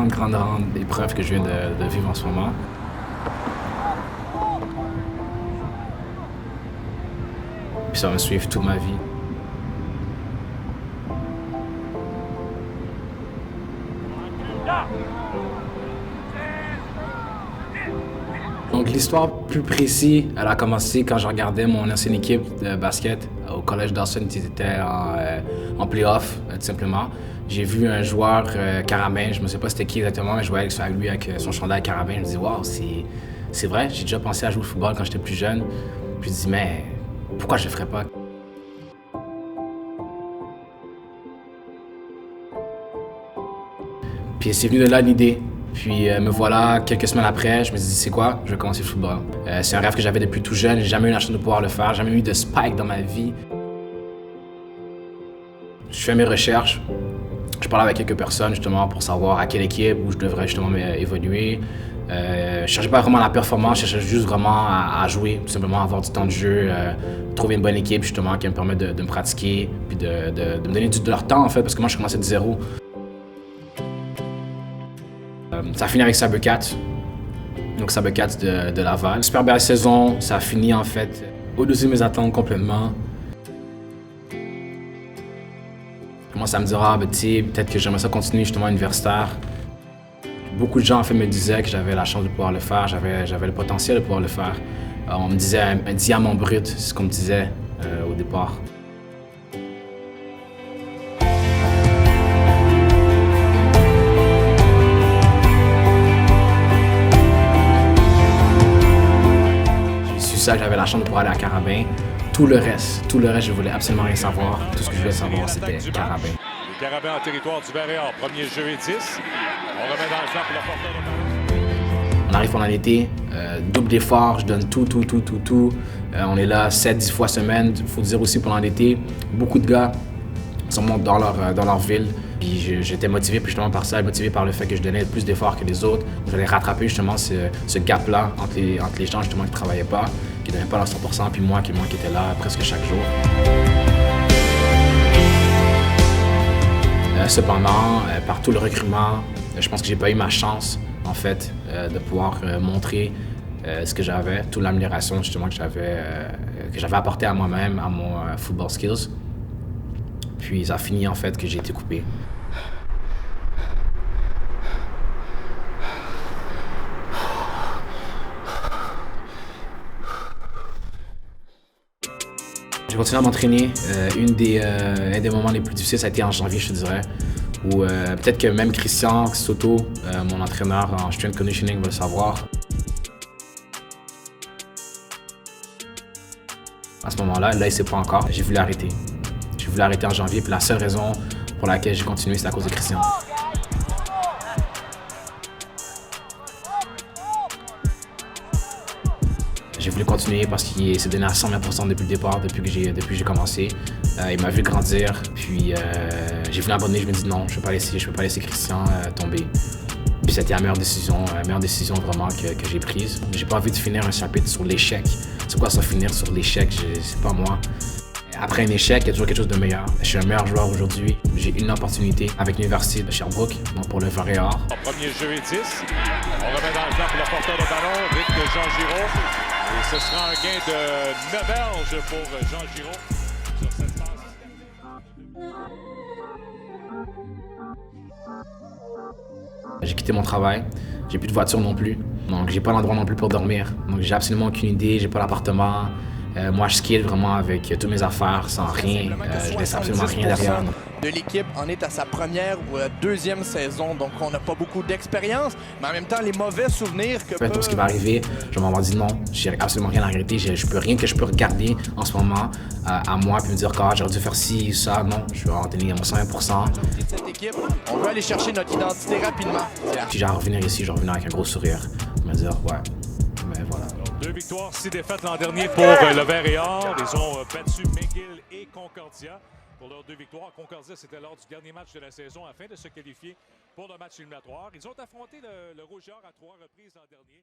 grande épreuve que je viens de vivre en ce moment. Puis ça va me suivre toute ma vie. Donc l'histoire plus précise, elle a commencé quand je regardais mon ancienne équipe de basket au collège Dawson. Ils étaient en play-off, tout simplement. J'ai vu un joueur carabin, je ne sais pas c'était qui exactement, mais je jouais avec lui avec son chandail carabin. Je me dis waouh, c'est vrai, j'ai déjà pensé à jouer au football quand j'étais plus jeune. Puis je me dis mais pourquoi je le ferais pas? Puis c'est venu de là l'idée. Puis me voilà quelques semaines après, je me suis dit c'est quoi? Je vais commencer le football. C'est un rêve que j'avais depuis tout jeune, j'ai jamais eu la chance de pouvoir le faire, jamais eu de spike dans ma vie. Je fais mes recherches, je parle avec quelques personnes justement pour savoir à quelle équipe où je devrais justement évoluer. Je cherchais pas vraiment la performance, je cherchais juste vraiment à jouer, tout simplement avoir du temps de jeu, trouver une bonne équipe justement qui me permet de me pratiquer, puis de me donner de leur temps en fait, parce que moi je commençais de zéro. Ça a fini avec Sabercats, donc Sabercats de Laval. Super belle saison, ça a fini en fait au-dessus de mes attentes complètement. Je commence à me dire, ah ben tu sais, peut-être que j'aimerais ça continuer justement universitaire. Beaucoup de gens en fait me disaient que j'avais la chance de pouvoir le faire, j'avais le potentiel de pouvoir le faire. On me disait un diamant brut, c'est ce qu'on me disait au départ. Ça, j'avais la chance de pouvoir aller à Carabin. Tout le reste, je voulais absolument rien savoir. Tout ce que je voulais savoir, c'était Carabin. Le Carabin en territoire du Varéor, premier jeu et 10. On remet dans le flanc pour le porteur de ballon. On arrive pendant l'été, double d'efforts, je donne tout. On est là 7-10 fois semaine. Il faut dire aussi pendant l'été, beaucoup de gars sont montés dans leur ville. Puis j'étais motivé justement par ça, motivé par le fait que je donnais plus d'efforts que les autres. J'allais rattraper justement ce gap-là entre les gens justement qui ne travaillaient pas, qui ne donnaient pas leur 100%, puis moi qui étais là presque chaque jour. Cependant, par tout le recrutement, je pense que j'ai pas eu ma chance en fait de pouvoir montrer ce que j'avais, toute l'amélioration justement que j'avais apporté à moi-même, à mon football skills. Puis ça a fini en fait que j'ai été coupé. J'ai continué à m'entraîner. Un des moments les plus difficiles, ça a été en janvier, je te dirais. Où peut-être que même Christian Soto, mon entraîneur en strength conditioning, va le savoir. À ce moment-là, il ne sait pas encore. J'ai voulu arrêter. J'ai voulu arrêter en janvier, puis la seule raison pour laquelle j'ai continué, c'est à cause de Christian. J'ai voulu continuer parce qu'il s'est donné à 120% depuis le départ, depuis que j'ai commencé. Il m'a vu grandir, puis j'ai voulu abandonner. Je me dis non, je ne peux pas laisser Christian tomber. Puis c'était la meilleure décision vraiment que j'ai prise. J'ai pas envie de finir un chapitre sur l'échec. C'est quoi ça, finir sur l'échec? C'est pas moi. Après un échec, il y a toujours quelque chose de meilleur. Je suis un meilleur joueur aujourd'hui. J'ai une opportunité avec l'Université de Sherbrooke, donc pour le Varéor. Premier jeu et 10. On remet dans le flanc pour le porteur de ballon, rythme de Jean Giraud. Et ce sera un gain de 9 verges pour Jean Giraud sur cette passe. J'ai quitté mon travail, j'ai plus de voiture non plus, donc j'ai pas l'endroit non plus pour dormir. Donc j'ai absolument aucune idée, j'ai pas l'appartement. Moi je skate vraiment avec toutes mes affaires, sans rien. Je laisse absolument rien derrière. De l'équipe en est à sa première ou deuxième saison, donc on n'a pas beaucoup d'expérience, mais en même temps les mauvais souvenirs que tout ce qui va arriver, je vais m'avoir dit non, j'ai absolument rien à regretter, rien que je peux regarder en ce moment à moi puis me dire que j'aurais dû faire ci, ça, non, je vais en tenir à mon 120%. Cette équipe, on veut aller chercher notre identité rapidement. Si j'ai à revenir ici, je vais revenir avec un gros sourire, me dire ouais, mais voilà. 2 victoires, 6 défaites l'an dernier pour le Varéor. Ils ont battu McGill et Concordia pour leurs 2 victoires. Concordia, c'était lors du dernier match de la saison afin de se qualifier pour le match éliminatoire. Ils ont affronté le Rouge à 3 reprises l'an dernier.